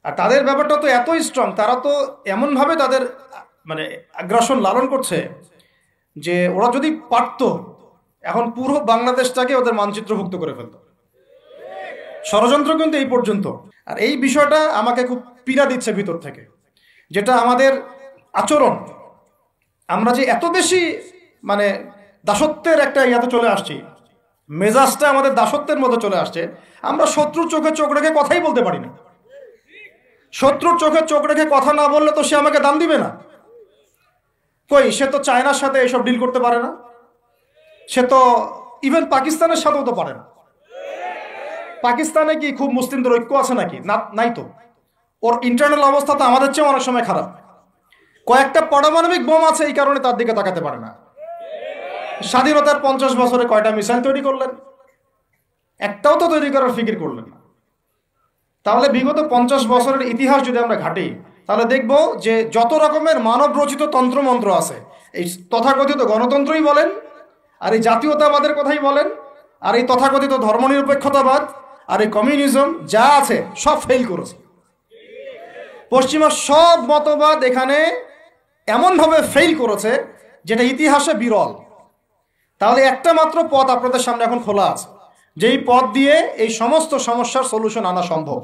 আর তাদের ব্যাপারটা তো এতই স্ট্রং, তারা তো এমনভাবে তাদের মানে আগ্রাসন লালন করছে যে ওরা যদি পারত এখন পুরো বাংলাদেশটাকে ওদের মানচিত্রভুক্ত করে ফেলত। ষড়যন্ত্র কিন্তু এই পর্যন্ত। আর এই বিষয়টা আমাকে খুব পীড়া দিচ্ছে ভিতর থেকে, যেটা আমাদের আচরণ, আমরা যে এত বেশি মানে দাসত্বের একটা ইয়াতে চলে আসছি, মেজাজটা আমাদের দাসত্বের মধ্যে চলে আসছে। আমরা শত্রুর চোখে চোখ রেখে কথাই বলতে পারি না। শত্রুর চোখে চোখ রেখে কথা না বললে তো সে আমাকে দাম দিবে না। কই, সে তো চায়নার সাথে এসব ডিল করতে পারে না, সে তো ইভেন পাকিস্তানের সাথেও তো পারে না। পাকিস্তানে কি খুব মুসলিমদের ঐক্য আছে নাকি? না, নাই তো। ওর ইন্টারনাল অবস্থা তো আমাদের চেয়ে অনেক সময় খারাপ। কয়েকটা পারমাণবিক বোম আছে, এই কারণে তার দিকে তাকাতে পারে না। স্বাধীনতার 50 বছরে কয়টা মিসাইল তৈরি করলেন? একটাও তো তৈরি করার ফিকির করলেন না। তাহলে বিগত 50 বছরের ইতিহাস যদি আমরা ঘাটি, তাহলে দেখব যে যত রকমের মানব রচিত তন্ত্রমন্ত্র আছে, এই তথাকথিত গণতন্ত্রই বলেন, আর এই জাতীয়তাবাদের কথাই বলেন, আর এই তথাকথিত ধর্মনিরপেক্ষতাবাদ, আর এই কমিউনিজম যা আছে সব ফেল করেছে। পশ্চিমা সব মতবাদ এখানে এমনভাবে ফেল করেছে যেটা ইতিহাসে বিরল। তাহলে একটা মাত্র পথ আপনাদের সামনে এখন খোলা আছে, যেই পথ দিয়ে এই সমস্ত সমস্যার সলিউশন আনা সম্ভব।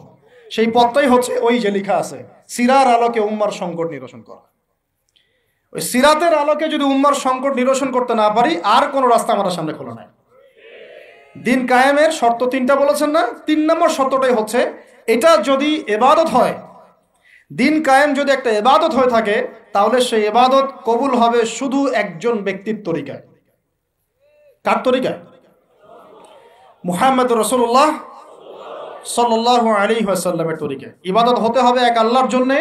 সেই পথটাই হচ্ছে ওই যে লেখা আছে, সিরার আলোকে উম্মার সংকট নিরসন করা। ওই সিরাতের আলোকে যদি উম্মার সংকট নিরসন করতে না পারি, আর কোনো রাস্তা আমাদের সামনে খোলা নাই। দিন কায়েমের শর্ত 3টা বলেছেন না? 3 নম্বর শর্তটাই হচ্ছে এটা যদি ইবাদত হয়, দিন কায়েম যদি একটা ইবাদত হয়ে থাকে, তাহলে সেই ইবাদত কবুল হবে শুধু একজন ব্যক্তির তরিকায়। কার তরিকায়? মুহাম্মদ রাসূলুল্লাহ সাল্লাল্লাহু আলাইহি ওয়াসাল্লামের তরিকায়। ইবাদত হতে হবে এক আল্লাহর জন্যে,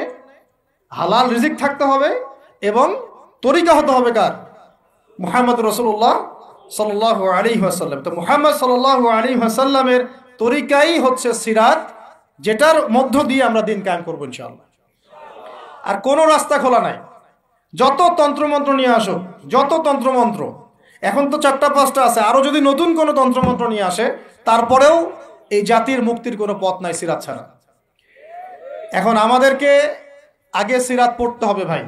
হালাল রিজিক থাকতে হবে, এবং তরিকা হতে হবে কার? মুহাম্মদ রাসূলুল্লাহ সাল্লাল্লাহু আলাইহি ওয়াসাল্লাম। তো মুহাম্মদ সাল্লাল্লাহু আলাইহি ওয়াসাল্লামের তরিকাই হচ্ছে সিরাত, যেটার মধ্য দিয়ে আমরা দিন কায়েম করবো ইনশাআল্লাহ। আর কোনো রাস্তা খোলা নাই। যত তন্ত্রমন্ত্র নিয়ে আসো, যত তন্ত্রমন্ত্র, এখন তো 4টা-5টা আছে, আরো যদি নতুন কোনো তন্ত্রমন্ত্র নিয়ে আসে, তারপরেও এই জাতির মুক্তির কোনো পথ নাই সিরাত ছাড়া। এখন আমাদেরকে আগে সিরাত পড়তে হবে ভাই,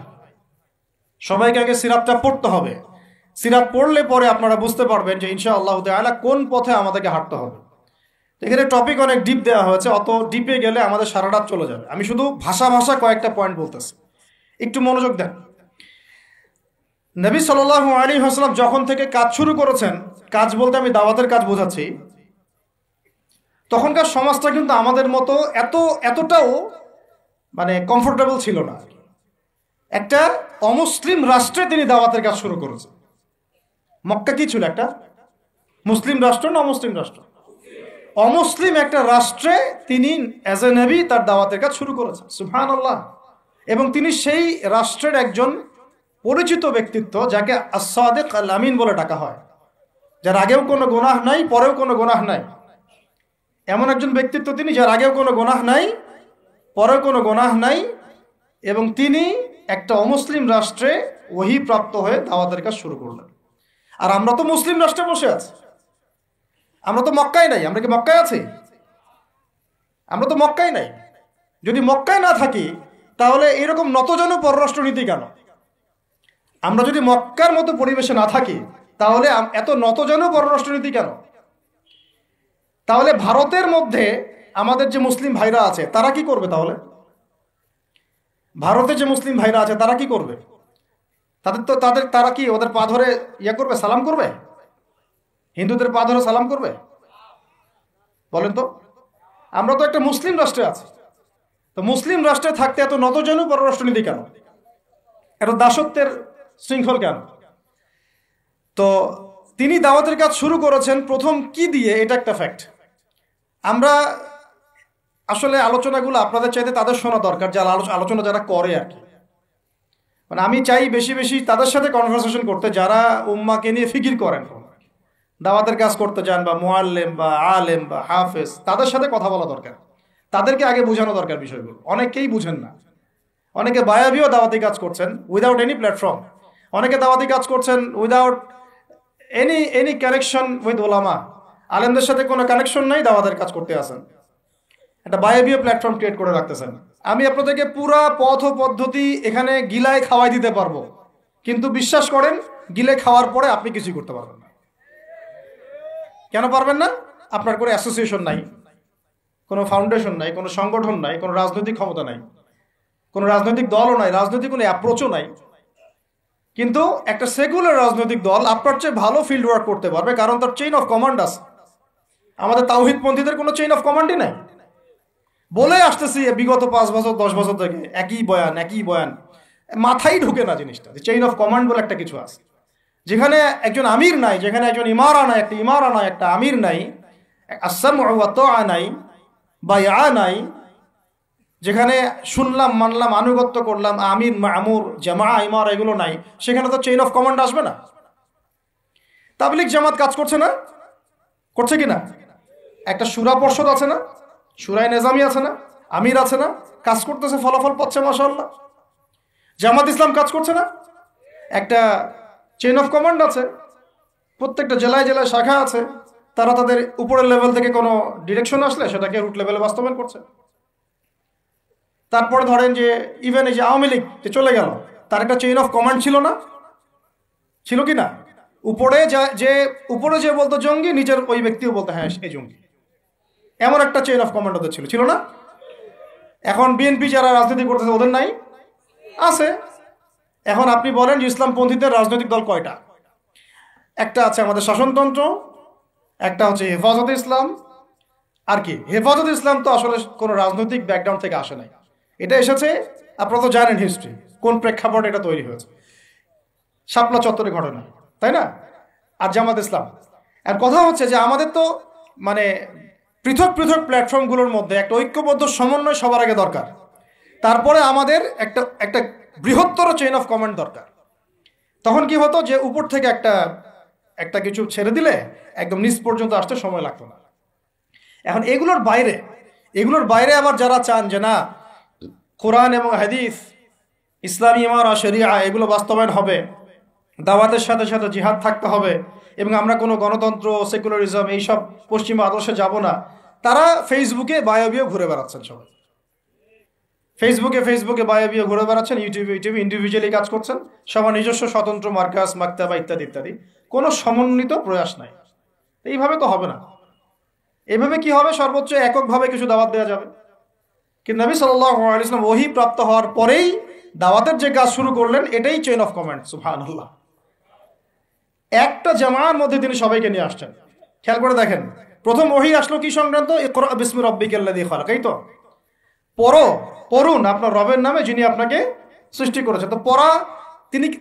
সবাইকে আগে সিরাতটা পড়তে হবে। সিরাত পড়লে পরে আপনারা বুঝতে পারবেন যে ইনশাআল্লাহ তাআলা কোন পথে আমাদেরকে হাঁটতে হবে। এখানে টপিক অনেক ডিপ দেওয়া হয়েছে, অত ডিপে গেলে আমাদের সারা রাত চলে যাবে। আমি শুধু ভাষা কয়েকটা পয়েন্ট বলতেছি, একটু মনোযোগ দেন। নবী সাল্লাল্লাহু আলাইহি ওয়াসাল্লাম যখন থেকে কাজ শুরু করেছেন, কাজ বলতে আমি দাওয়াতের কাজ বোঝাচ্ছি, তখনকার সমাজটা কিন্তু আমাদের মতো এতটাও মানে কমফোর্টেবল ছিল না। একটা অমুসলিম রাষ্ট্রে তিনি দাওয়াতের কাজ শুরু করেছেন। মক্কা কি ছিল? একটা মুসলিম রাষ্ট্র না অমুসলিম রাষ্ট্র? অমুসলিম একটা রাষ্ট্রে তিনি অ্যাজ এ নবী তার দাওয়াতের কাজ শুরু করেছেন। সুবহানাল্লাহ। এবং তিনি সেই রাষ্ট্রের একজন পরিচিত ব্যক্তিত্ব, যাকে আস-সাদিক আল-আমিন বলে ডাকা হয়, যার আগেও কোনো গুনাহ নাই, পরেও কোনো গুনাহ নাই। এমন একজন ব্যক্তিত্ব তিনি, যার আগেও কোনো গুনাহ নাই, পরেও কোনো গুনাহ নাই, এবং তিনি একটা অমুসলিম রাষ্ট্রে ওহী প্রাপ্ত হয়ে দাওয়াতের কাজ শুরু করলেন। আর আমরা তো মুসলিম রাষ্ট্রে বসে আছি, আমরা তো মক্কায় নাই। আমরা কি মক্কায় আছি? আমরা তো মক্কায় নাই। যদি মক্কায় না থাকি, তাহলে এরকম নতজানু পররাষ্ট্রনীতি কেন? আমরা যদি মক্কার মতো পরিবেশে না থাকি, তাহলে এত নতজানু পররাষ্ট্রনীতি কেন? তাহলে ভারতের মধ্যে আমাদের যে মুসলিম ভাইরা আছে, তারা কি করবে? তাহলে ভারতে যে মুসলিম ভাইরা আছে, তারা কি করবে? তারা কি ওদের পা ধরে ইয়া করবে, সালাম করবে? হিন্দুদের পা ধরে সালাম করবে? বলেন তো। আমরা তো একটা মুসলিম রাষ্ট্রে আছি, তো মুসলিম রাষ্ট্রে থাকতে এত নতজানু পররাষ্ট্রনীতি কেন? এত দাসত্বের শৃঙ্খল কেন? তো তিনি দাওয়াতের কাজ শুরু করেছেন প্রথম কি দিয়ে, এটা একটা ফ্যাক্ট। আমরা আসলে আলোচনাগুলো আপনাদের চাইতে তাদের শোনা দরকার, যারা আলোচনা যারা করে আর কি। মানে আমি চাই বেশি বেশি তাদের সাথে কনভারসেশন করতে, যারা উম্মাকে নিয়ে ফিকির করেন, দাওয়াতের কাজ করতে যান, বা মুআল্লিম বা আলেম বা হাফেজ, তাদের সাথে কথা বলা দরকার। তাদেরকে আগে বোঝানো দরকার বিষয়গুলো। অনেকেই বুঝেন না। অনেকে বায়াবিও দাওয়াতি কাজ করছেন উইদাউট এনি প্ল্যাটফর্ম। অনেকে দাওয়াতি কাজ করছেন উইদাউট এনি কানেকশন উইথ ওলামা। আলেমদের সাথে কোনো কানেকশন নাই, দাওয়াতের কাজ করতে আসেন। একটা বায়বীয় প্ল্যাটফর্ম ক্রিয়েট করে রাখতেছেন। আমি আপনাদেরকে পুরা পথ ও পদ্ধতি এখানে গিলায় খাওয়াই দিতে পারবো, কিন্তু বিশ্বাস করেন গিলে খাওয়ার পরে আপনি কিছুই করতে পারবেন না। কেন পারবেন না? আপনার কোনো অ্যাসোসিয়েশন নাই, কোনো ফাউন্ডেশন নাই, কোনো সংগঠন নাই, কোনো রাজনৈতিক ক্ষমতা নাই, কোনো রাজনৈতিক দলও নাই, রাজনৈতিক কোনো অ্যাপ্রোচও নাই। কিন্তু একটা সেকুলার রাজনৈতিক দল আপনার চেয়ে ভালো ফিল্ড ওয়ার্ক করতে পারবে, কারণ তার চেইন অফ কমান্ড আছে। আমাদের তাওহীদপন্থীদের কোনো চেইন অফ কমান্ডই নাই। বলে আসতেছি বিগত 5 বছর 10 বছর থেকে একই বয়ান, মাথায় ঢুকে না জিনিসটা যে চেইন অফ কমান্ড বলে একটা কিছু আছে। যেখানে একজন আমির নাই, যেখানে একজন ইমারা নাই, একটা আমির নাই, আসসামউ ওয়া তাআ নাই, বায়আ নাই, যেখানে শুনলাম মানলাম আনুগত্য করলাম, আমির মামুর জামাআ ইমারা এগুলো নাই, সেখানে তো চেইন অফ কমান্ড আসবে না। তাবলীগ জামাত কাজ করছে না? করছে কিনা? একটা শুরা পর্ষদ আছে না, শুরায়ে নিজামি আছে না, আমির আছে না, কাজ করতেছে, ফলাফল পাচ্ছে মাশাআল্লাহ। জামাত ইসলাম কাজ করছে না? একটা চেইন অফ কমান্ড আছে, প্রত্যেকটা জেলায় জেলায় শাখা আছে, তারা তাদের উপরের লেভেল থেকে কোনো ডিরেকশন আসলে সেটাকে রুট লেভেলে বাস্তবায়ন করছে। তারপরে ধরেন যে ইভেন এই যে আওয়ামী লীগ যে চলে গেল, তার একটা চেইন অফ কমান্ড ছিল না? ছিল কি না? উপরে যে বলতো জঙ্গি, নিচের ওই ব্যক্তিও বলতো হ্যাঁ এই জঙ্গি, এমন একটা চেইন অফ কমান্ড ওদের ছিল না? এখন বিএনপি যারা রাজনীতি করতেছে ওদের নাই? আছে। এখন আপনি বলেন যে ইসলামপন্থীদের রাজনৈতিক দল কয়টা? একটা আছে আমাদের শাসনতন্ত্র, একটা হচ্ছে হেফাজতে ইসলাম। আর কি, হেফাজতে ইসলাম তো আসলে কোনো রাজনৈতিক ব্যাকগ্রাউন্ড থেকে আসে নাই, এটা এসেছে, আপনারা তো জানেন হিস্ট্রি, কোন প্রেক্ষাপটে এটা তৈরি হয়েছে, শাপলা চত্বরে ঘটনা, তাই না? আর জামাত ইসলাম। আর কথা হচ্ছে যে আমাদের তো মানে পৃথক পৃথক প্ল্যাটফর্মগুলোর মধ্যে একটা ঐক্যবদ্ধ সমন্বয় সবার আগে দরকার, তারপরে আমাদের একটা বৃহত্তর চেইন অফ কমান্ড দরকার। তখন কি হতো যে উপর থেকে একটা কিছু ছেড়ে দিলে একদম নিচ পর্যন্ত আসতে সময় লাগতো না। এখন এগুলোর বাইরে আবার যারা চান যে না, কোরআন এবং হাদিস, ইসলামী ইমারা, শরিয়া এগুলো বাস্তবায়ন হবে, দাওয়াতের সাথে সাথে জিহাদ থাকতে হবে, এবং আমরা কোনো গণতন্ত্র, সেকুলারিজম এইসব পশ্চিমা আদর্শে যাব না, তারা ফেসবুকে বায়োবিও ঘুরে বেড়াচ্ছেন। সবাই ফেসবুকে বায়োবিও ঘুরে বেড়াচ্ছেন, ইউটিউবে ইন্ডিভিজুয়ালি কাজ করছেন, সবার নিজস্ব স্বতন্ত্র মার্কাস, মাকতাবা ইত্যাদি, কোনো সমন্বিত প্রয়াস নাই। এইভাবে তো হবে না। এইভাবে কি হবে? সর্বোচ্চ এককভাবে কিছু দাওয়াত দেওয়া যাবে, কিন্তু নবী সাল্লাল্লাহু আলাইহি ওয়াসাল্লাম ওহী প্রাপ্ত হওয়ার পরেই দাওয়াতের যে কাজ শুরু করলেন, এটাই চেইন অফ কমান্ড। সুবহানাল্লাহ। একটা জামাআর মধ্যে তিনি সবাইকে নিয়ে আসছেন। খেয়াল করে দেখেন, প্রথম ওহী আসলো কি সংক্রান্ত? ইকরা বিসমি রাব্বিকাল্লাযী খালাক। এই তো পড়ুন আপনার রবের নামে যিনি আপনাকে সৃষ্টি করেছেন। তো পড়া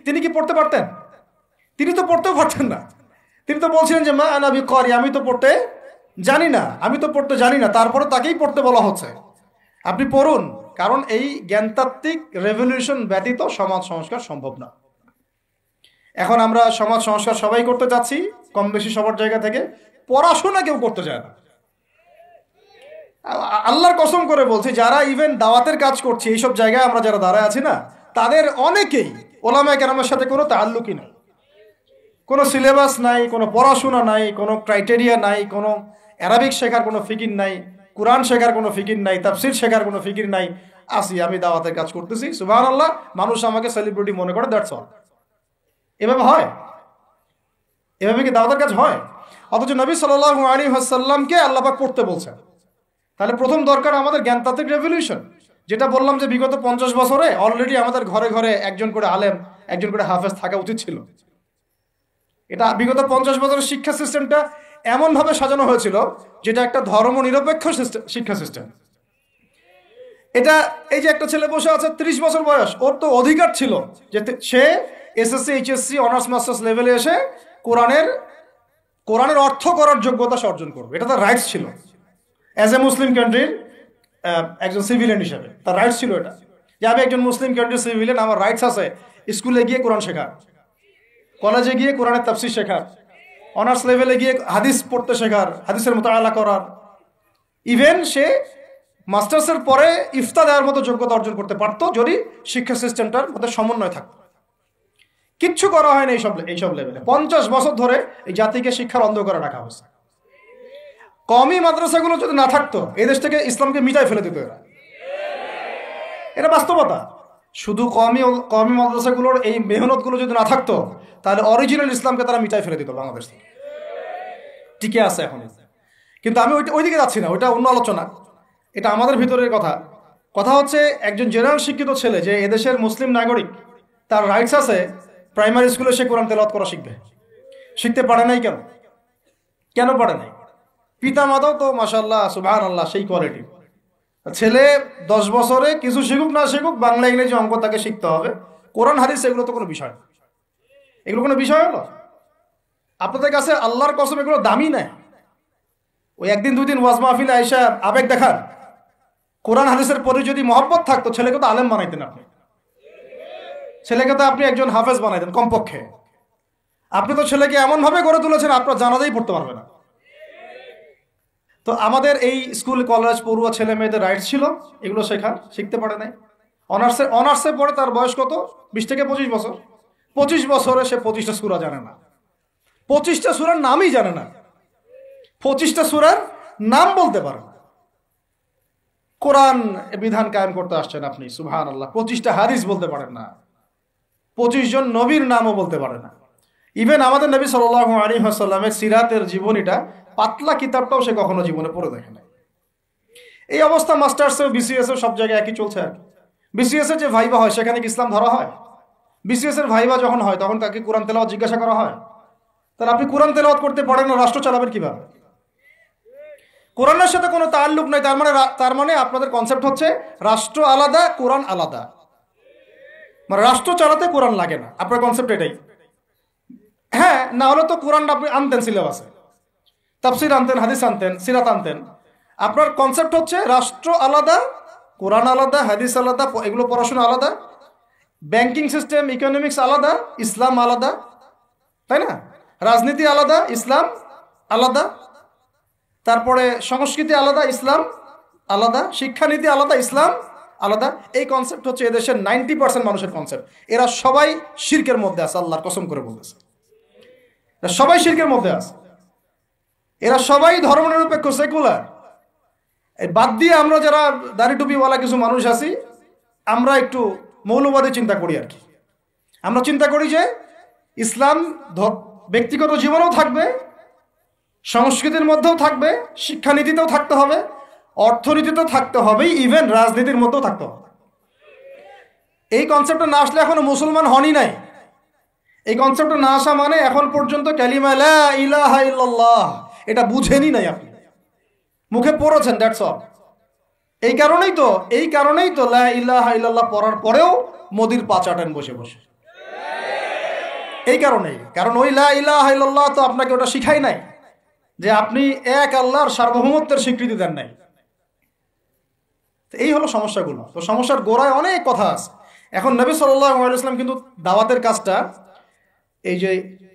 তিনি কি পড়তে পারতেন? তিনি তো পড়তেও পারতেন না। তিনি তো বলছিলেন যে মা আনা বিকারি, আমি তো পড়তে জানি না, তারপরে তাকেই পড়তে বলা হচ্ছে আপনি পড়ুন, কারণ এই জ্ঞানতাত্ত্বিক রেভলিউশন ব্যতীত সমাজ সংস্কার সম্ভব না। এখন আমরা সমাজ সংস্কার সবাই করতে যাচ্ছি, কম বেশি সবার জায়গা থেকে, পড়াশোনা কেউ করতে চায় না। আল্লাহর কসম করে বলছি, যারা ইভেন দাওয়াতের কাজ করছে এইসব জায়গায় আমরা যারা দাঁড়ায় আছি না, তাদের অনেকেই ওলামায়ে কেরামের সাথে কোনো তাআল্লুকই নাই, কোনো সিলেবাস নাই, কোনো পড়াশোনা নাই, কোনো ক্রাইটেরিয়া নাই, কোনো অ্যারাবিক শেখার কোনো ফিকির নাই, কোরআন শেখার কোনো ফিকির নাই, তাফসির শেখার কোনো ফিকির নাই। আমি দাওয়াতের কাজ করতেছি, সুবহানাল্লাহ, মানুষ আমাকে সেলিব্রিটি মনে করে, দ্যাটস অল। এভাবে হয়? এভাবে কি দাওয়াতের কাজ হয়? অথচ নবী সাল্লাল্লাহু আলাইহি ওয়াসাল্লামকে আল্লাহ পাক পড়তে বলছেন। তাহলে প্রথম দরকার আমাদের জ্ঞানতাত্ত্বিক রেভলিউশন, যেটা বললাম যে বিগত 50 বছরে অলরেডি আমাদের ঘরে ঘরে একজন করে আলেম, একজন করে হাফেজ থাকা উচিত ছিল। এটা বিগত 50 বছরের শিক্ষা সিস্টেমটা এমনভাবে সাজানো হয়েছিল যেটা একটা ধর্ম নিরপেক্ষ শিক্ষা সিস্টেম। এটা এই যে একটা ছেলে বসে আছে 30 বছর বয়স, ওর তো অধিকার ছিল যে সে এসএসসি, এইচএসসি, অনার্স মাস্টার্স লেভেলে এসে কোরআনের অর্থ করার যোগ্যতা অর্জন করবে। এটা তার রাইটস ছিল অ্যাজ এ মুসলিম কান্ট্রির একজন সিভিলিয়ান হিসেবে। তার রাইটস ছিল এটা, যে আমি একজন মুসলিম কান্ট্রির সিভিলিয়ান, আমার রাইটস আছে স্কুলে গিয়ে কোরআন শেখার, কলেজে গিয়ে কোরআনের তাফসীর শেখার, অনার্স লেভেলে গিয়ে হাদিস পড়তে শেখার, হাদিসের মুতাআলা করার। ইভেন সে মাস্টার্সের পরে ইফতা দেওয়ার মতো যোগ্যতা অর্জন করতে পারতো যদি শিক্ষা সিস্টেমটার মধ্যে সমন্বয় থাকতো। কিচ্ছু করা হয় না এইসব লেভেলে। 50 বছর ধরে এই জাতিকে শিক্ষার অন্ধকারে রাখা হয়েছে। কওমি মাদ্রাসাগুলো যদি না থাকতো এই দেশ থেকে ইসলামকে মিটাই ফেলে দিত এরা। এটা বাস্তবতা। শুধু কওমি মাদ্রাসাগুলোর এই মেহনতগুলো যদি না থাকতো তাহলে অরিজিনাল ইসলামকে তারা মিটাই ফেলে দিত বাংলাদেশ থেকে। টিকে আছে এখন, কিন্তু আমি ওইদিকে যাচ্ছি না, ওইটা অন্য আলোচনা। এটা আমাদের ভিতরের কথা। কথা হচ্ছে একজন জেনারেল শিক্ষিত ছেলে যে এদেশের মুসলিম নাগরিক, তার রাইটস আছে প্রাইমারি স্কুলে সে কোরআন তেলাওয়াত করা শিখবে। শিখতে পারে নাই কেন? কেন পারে নাই? পিতা মাতাও তো মাশাআল্লাহ সুবহানাল্লাহ সেই কোয়ালিটি। ছেলে 10 বছরে কিছু শিখুক না শিখুক, বাংলা ইংরেজি অঙ্ক তাকে শিখতে হবে। কোরআন হাদিস এগুলো তো কোনো বিষয় না। এগুলো কোনো বিষয় হলো? আপনাদের কাছে আল্লাহর কসম এগুলো দামি নাই। ওই একদিন 2 দিন ওয়াজ মাহফিলে আইসা আবেগ দেখান। কোরআন হাদিসের পরে যদি মহব্বত থাকতো ছেলেকে তো আলেম বানাইতেন আপনি, ছেলেকে তো আপনি একজন হাফেজ বানাইতেন কমপক্ষে। আপনি তো ছেলেকে এমন ভাবে গড়ে তুলেছেন আপনার জানাজাই পড়তে পারবে না। তো আমাদের এই স্কুল কলেজ পড়ুয়া ছেলে মেয়েদের রাইটস ছিল এগুলো শেখার, শিখতে পারে নাই। অনার্সে পড়ে তার বয়স কত? 20 থেকে 25 বছর। 25 বছরে সে 25টা সূরা জানে না, 25টা সূরার নামই জানে না, 25টা সূরার নাম বলতে পারে না। কোরআন বিধান কায়েম করতে আসছেন আপনি, সুবহানাল্লাহ। 25টা হাদিস বলতে পারেন না, 25 জন নবীর নামও বলতে পারে না। ইভেন আমাদের নবী সাল্লাল্লাহু আলাইহি ওয়াসাল্লামের সিরাতের জীবনীটা, পাতলা কিতাবটাও সে কখনো জীবনে পড়ে দেখে নাই। এই অবস্থা মাস্টার্সেও বিসিএসও সব জায়গায় একই চলছে আর কি। বিসিএস এর যে ভাইবা হয় সেখানে কি ইসলাম ধরা হয়? বিসিএস এর ভাইবা যখন হয় তখন তাকে কোরআন তেলাওয়াত জিজ্ঞাসা করা হয়? তাহলে আপনি কোরআন তেলাওয়াত করতে পারেন না, রাষ্ট্র চালাবেন কিভাবে? কোরআনের সাথে কোনো তাল্লুক নাই। তার মানে আপনাদের কনসেপ্ট হচ্ছে রাষ্ট্র আলাদা, কোরআন আলাদা। মানে রাষ্ট্র চালাতে কোরআন লাগে না, আপনার কনসেপ্ট এটাই। হ্যাঁ, না হলে তো কোরআনটা আপনি আনতেন সিলেবাসে, তাফসীর আনতেন, হাদিস আনতেন, সিরাত আনতেন। আপনার কনসেপ্ট হচ্ছে রাষ্ট্র আলাদা, কোরআন আলাদা, হাদিস আলাদা, এগুলো পড়াশোনা আলাদা, ব্যাংকিং সিস্টেম, ইকোনমিক্স আলাদা, ইসলাম আলাদা, তাই না? রাজনীতি আলাদা, ইসলাম আলাদা, তারপরে সংস্কৃতি আলাদা, ইসলাম আলাদা, শিক্ষানীতি আলাদা, ইসলাম আলাদা। এই কনসেপ্ট হচ্ছে এদেশের 90% মানুষের কনসেপ্ট। এরা সবাই শিরকের মধ্যে আছে, আল্লাহর কসম করে বলতেছে, এরা সবাই শিরকের মধ্যে আছে। এরা সবাই ধর্মনিরপেক্ষ, সেকুলার। বাদ দিয়ে আমরা যারা দাড়ি টুপিওয়ালা কিছু মানুষ আছি, আমরা একটু মৌলবাদী চিন্তা করি আর কি। আমরা চিন্তা করি যে ইসলাম ব্যক্তিগত জীবনেও থাকবে, সংস্কৃতির মধ্যেও থাকবে, শিক্ষানীতিতেও থাকতে হবে, অর্থনীতিতেও থাকতে হবে, ইভেন রাজনীতির মধ্যেও থাকতে হবে। এই কনসেপ্টটা না আসলে এখনো মুসলমান হনই নাই। এই কনসেপ্টটা না আসা মানে এখন পর্যন্ত কালিমা লা ইলাহা ইল্লাল্লাহ এটা বুঝেনি নাই আপনি, মুখে পড়েছেন, দ্যাটস অল। এই কারণেই তো লা ইলাহা ইল্লাল্লাহ পড়ার পরেও মোদির পা চাটেন বসে বসে। এই কারণেই, কারণ ওই লা ইলাহা ইল্লাল্লাহ তো আপনাকে ওটা শিখাই নাই যে আপনি এক আল্লাহর সার্বভৌমত্বের স্বীকৃতি দেন নাই। এই হলো সমস্যাগুলো। তো সমস্যার গোড়ায় অনেক কথা আছে। এখন নবী সাল্লাল্লাহু আলাইহি ওয়াসাল্লাম কিন্তু দাওয়াতের কাজটা, এই যে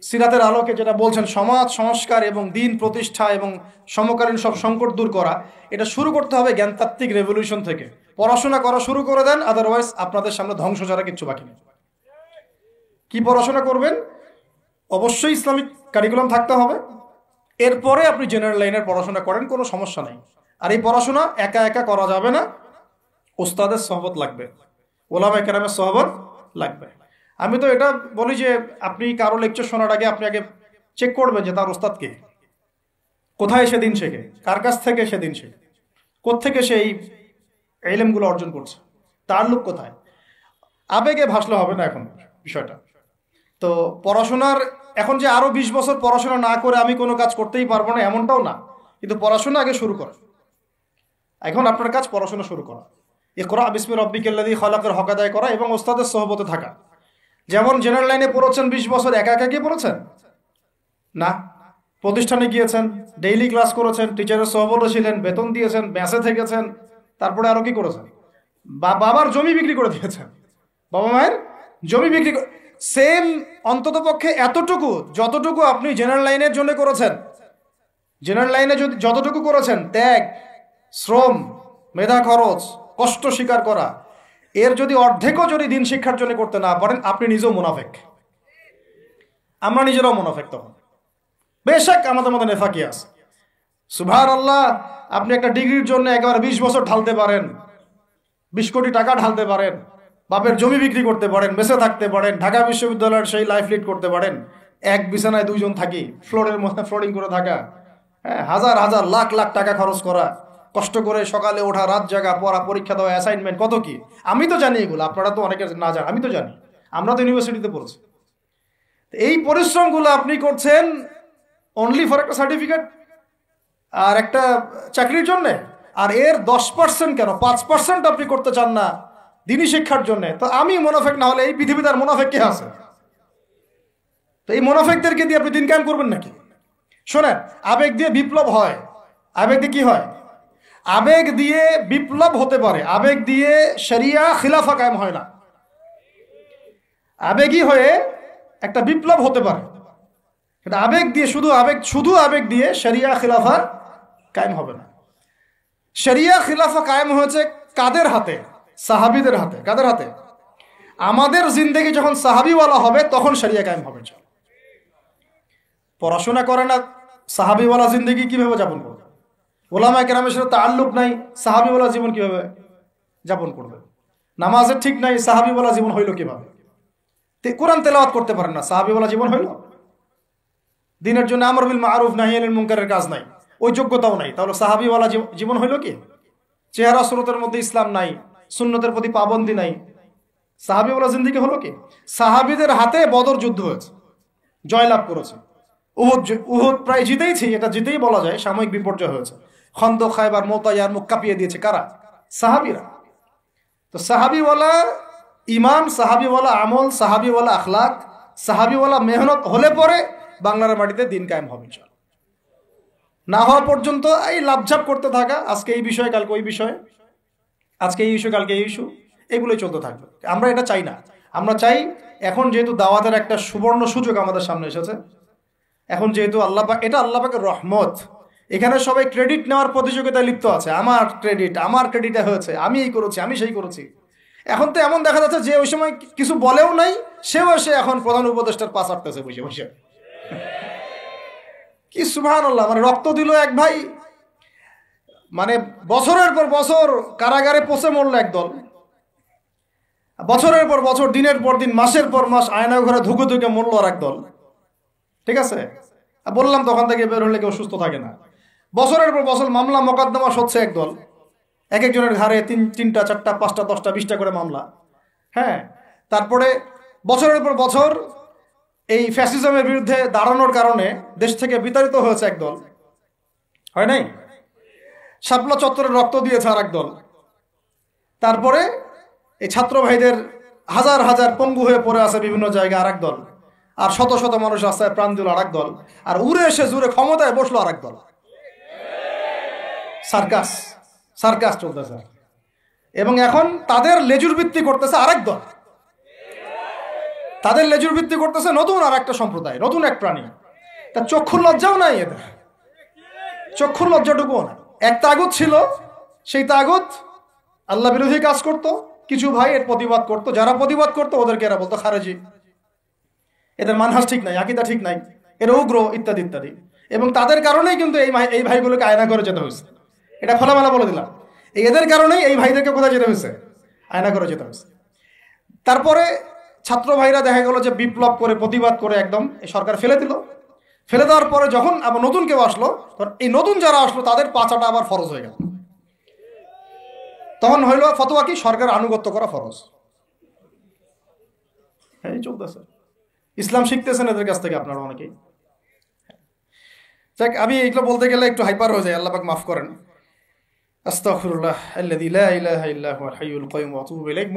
সিরাতের আলোকে যেটা বলছেন সমাজ সংস্কার এবং দিন প্রতিষ্ঠা এবং সমকালীন সব সংকট দূর করা, এটা শুরু করতে হবে জ্ঞানতাত্ত্বিক রেভলিউশন থেকে। পড়াশোনা করা শুরু করে দেন, আদারওয়াইজ আপনাদের সামনে ধ্বংস ছাড়া কিচ্ছু বাকি নেই। কি পড়াশোনা করবেন? অবশ্যই ইসলামিক কারিকুলাম থাকতে হবে। এরপরে আপনি জেনারেল লাইনের পড়াশোনা করেন, কোনো সমস্যা নেই। আর এই পড়াশোনা একা একা করা যাবে না, ওস্তাদের সহবত লাগবে, ওলামায়ে কেরামের সহবত লাগবে। আমি তো এটা বলি যে আপনি কারো লেকচার শোনার আগে আপনি আগে চেক করবেন যে তার ওস্তাদ কে, কোথায় সেদিন শেখে, কার কাছ থেকে সেদিন শেখে, কোত্থেকে সে এই ইলমগুলো অর্জন করছে, তার লোক কোথায়। আবেগে ভাসলে হবে না এখন বিষয়টা। তো পড়াশোনার এখন যে আরো 20 বছর পড়াশোনা না করে আমি কোনো কাজ করতেই পারবো না এমনটাও না, কিন্তু পড়াশোনা আগে শুরু করা। এখন আপনার কাজ পড়াশোনা শুরু করা, ইকরা বিসমি রাব্বিকাল্লাযী খালাকের হক আদায় করা এবং ওস্তাদের সহবতে থাকা। যেমন জেনারেল লাইনে পড়েছেন 20 বছর, একা একা কি পড়েছেন? না, প্রতিষ্ঠানে গিয়েছেন, ডেইলি ক্লাস করেছেন, টিচারের সহবতে ছিলেন, বেতন দিয়েছেন, ব্যাসে থেকেছেন, তারপরে আরো কি করেছেন? বাবার জমি বিক্রি করে দিয়েছেন, বাবা মায়ের জমি বিক্রি। সেম অন্তত পক্ষে এতটুকু যতটুকু আপনি জেনারেল লাইনের জন্য করেছেন, জেনারেল লাইনে যদি যতটুকু করেছেন, ত্যাগ, শ্রম, মেধা খরচ, কষ্ট স্বীকার করা, এর যদি অর্ধেকও যদি দিন শিক্ষার জন্য করতে না পারেন, আপনি নিজেও মুনাফিক। আমরা নিজেরাও মুনাফিক তখন। বেশক আমাদের মধ্যে নেফাকি আছে, সুবহানাল্লাহ, আপনি একটা ডিগ্রির জন্য একেবারে 20 বছর ঢালতে পারেন, 20 কোটি টাকা ঢালতে পারেন, বাপের জমি বিক্রি করতে পারেন, মেসে থাকতে পারেন, ঢাকা বিশ্ববিদ্যালয়ের সেই লাইফ লিড করতে পারেন, এক বিছানায় 2 জন থাকি, ফ্লোরের মধ্যে ফ্লোরিং করে থাকা, হ্যাঁ, হাজার হাজার লাখ লাখ টাকা খরচ করা, কষ্ট করে সকালে ওঠা, রাত জাগা, পড়া, পরীক্ষা দেওয়া, অ্যাসাইনমেন্ট, কত কি। আমি তো জানি এগুলো, আপনারা তো অনেকে না জানেন, আমি তো জানি, আমরা তো ইউনিভার্সিটিতে পড়ছি। এই পরিশ্রমগুলো আপনি করছেন অনলি ফর একটা সার্টিফিকেট আর একটা চাকরির জন্যে, আর এর 10% কেন 5% আপনি করতে চান না দিনী শিক্ষার জন্য। তো আমি মুনাফিক না হলে এই পৃথিবীতে আর মুনাফিক কে আছে? তো এই মুনাফিকদেরকে দিয়ে আপনি দিন কায়েম করবেন নাকি? শোনেন, আবেগ দিয়ে বিপ্লব হয়। আবেগ দিয়ে কি হয়? আবেগ দিয়ে বিপ্লব হতে পারে, আবেগ দিয়ে শরিয়া খিলাফা কায়েম হয় না। আবেগী হয়ে একটা বিপ্লব হতে পারে, এটা আবেগ দিয়ে, শুধু আবেগ দিয়ে শরিয়া খিলাফা কায়েম হবে না। শরিয়া খিলাফা কায়েম হয়েছে কাদের হাতে? সাহাবীদের হাতে। কাদের হাতে? আমাদের জিন্দেগি যখন সাহাবীওয়ালা হবে তখন শরিয়া কায়েম হবে। পড়াশোনা করে না, সাহাবীওয়ালা জিন্দেগি কিভাবে যাপন করবে? ওলামায়ে কেরামের সাথে তাআল্লুক নাই, সাহাবীওয়ালা জীবন কিভাবে যাপন করবে? নামাজের ঠিক নাই, সাহাবীওয়ালা জীবন হইল কিভাবে? কোরআন তেলাওয়াত করতে পারেন না, সাহাবীওয়ালা জীবন হইল? দিনের জন্য আমর বিল মারুফ নাহি আনিল মুনকারের কাজ নাই, ওই যোগ্যতাও নাই, তাহলে সাহাবীওয়ালা জীবন হইল কি? চেহারা সুরতের মধ্যে ইসলাম নাই, সুন্নতের প্রতি পাবন্দি নাই, সাহাবীওয়ালা জিন্দেগি হলো কি? সাহাবীদের হাতে বদর যুদ্ধ হয়েছে, জয়লাভ করেছে। উহুদ প্রায় জিতেইছি, এটা জিতেই বলা যায়, সাময়িক বিপর্যয় হয়েছে। খন্দক, খায়বার, মুতায়ার মুখ কাঁপিয়ে দিয়েছে কারা? সাহাবীরা। তো সাহাবীওয়ালা ইমান, সাহাবীওয়ালা আমল, সাহাবীওয়ালা আখলাক, সাহাবীওয়ালা মেহনত হলে পরে বাংলার মাটিতে দিন কায়েম হবে। না হওয়া পর্যন্ত এই লাভঝাপ করতে থাকা, আজকে এই বিষয়ে কালকে ওই বিষয়ে, আজকে এই ইস্যু কালকে এই ইস্যু, এগুলোই চলতে থাকবে। আমরা এটা চাই না। আমরা চাই, এখন যেহেতু দাওয়াতের একটা সুবর্ণ সুযোগ আমাদের সামনে এসেছে, এখন যেহেতু আল্লাহ পাক, এটা আল্লাহ পাকের রহমত, এখানে সবাই ক্রেডিট নেওয়ার প্রতিযোগিতায় লিপ্ত আছে। আমার ক্রেডিটে হয়েছে, আমি এই করেছি, আমি সেই করেছি। এখন তো এমন দেখা যাচ্ছে যে ওই সময় কিছু বলেও নাই, সেও এসে এখন প্রধান উপদেষ্টার পাশ আটতেছে বসে বসে। কি সুবহানাল্লাহ! মানে রক্ত দিল এক ভাই, মানে বছরের পর বছর কারাগারে পচে মরল একদল, বছরের পর বছর, দিনের পর দিন, মাসের পর মাস আয়না ঘরে ধুকে ধুকে মরল আর একদল। ঠিক আছে, বললাম তখন থেকে বের হলে কেউ সুস্থ থাকে না। বছরের পর বছর মামলা মোকদ্দমা হচ্ছে একদল, এক একজনের ঘাড়ে 3টা 4টা 5টা 10টা 20টা করে মামলা। হ্যাঁ, তারপরে বছরের পর বছর এই ফ্যাসিজমের বিরুদ্ধে দাঁড়ানোর কারণে দেশ থেকে বিতাড়িত হয়েছে একদল, হয় নাই? শাপলা চত্বরে রক্ত দিয়েছে আর একদল। তারপরে এই ছাত্র ভাইদের হাজার হাজার পঙ্গু হয়ে পড়ে আছে বিভিন্ন জায়গায় আর একদল, আর শত শত মানুষ রাস্তায় প্রাণ দিল আর একদল, আর উড়ে এসে জুড়ে ক্ষমতায় বসলো আর একদল। সার্কাস চলতেছে, এবং এখন তাদের লেজুর ভিত্তি করতেছে আরেক দল, তাদের লেজুর ভিত্তি করতেছে নতুন আর একটা সম্প্রদায়, নতুন এক প্রাণী। তার চক্ষুর লজ্জাও নাই এদের, চক্ষুর লজ্জাটুকুও না। এক তাগুত ছিল, সেই তাগুত আল্লাহ বিরোধী কাজ করত, কিছু ভাই এর প্রতিবাদ করত, যারা প্রতিবাদ করতো ওদেরকে এরা বলতো খারেজি, এদের মানহাজ ঠিক নাই, আকীদা ঠিক নাই, এরা উগ্র, ইত্যাদি ইত্যাদি। এবং তাদের কারণেই কিন্তু এই ভাইগুলোকে আয়না করে যেতে হয়েছে, এটা খোলামেলা বলে দিলাম। এদের কারণেই এই ভাইদেরকে কোথায় যেতে হয়েছে? আয়না করে যেতে হয়েছে। তারপরে ছাত্র ভাইরা দেখা গেল যে বিপ্লব করে, প্রতিবাদ করে একদম এই সরকার ফেলে দিল। ফেলে দেওয়ার পরে যখন আবার নতুন কেউ আসলো, এই নতুন যারা আসলো তাদের পাচাটা আবার ফরজ হয়ে গেল। তখন হইল ফতোয়া কি? সরকার আনুগত্য করা ফরজ। এই চলতেছে। ইসলাম শিখতেছেন এদের কাছ থেকে আপনারা অনেকেই। যাক, আমি এইগুলো বলতে গেলে একটু হাইপার হয়ে যায়, আল্লাহ পাক মাফ করেন। আস্তাগফিরুল্লাহ আল্লাযী লা ইলাহা ইল্লা হুয়াল হাইয়ুল কাইয়্যুম ওয়া আতুবু ইলাইহি।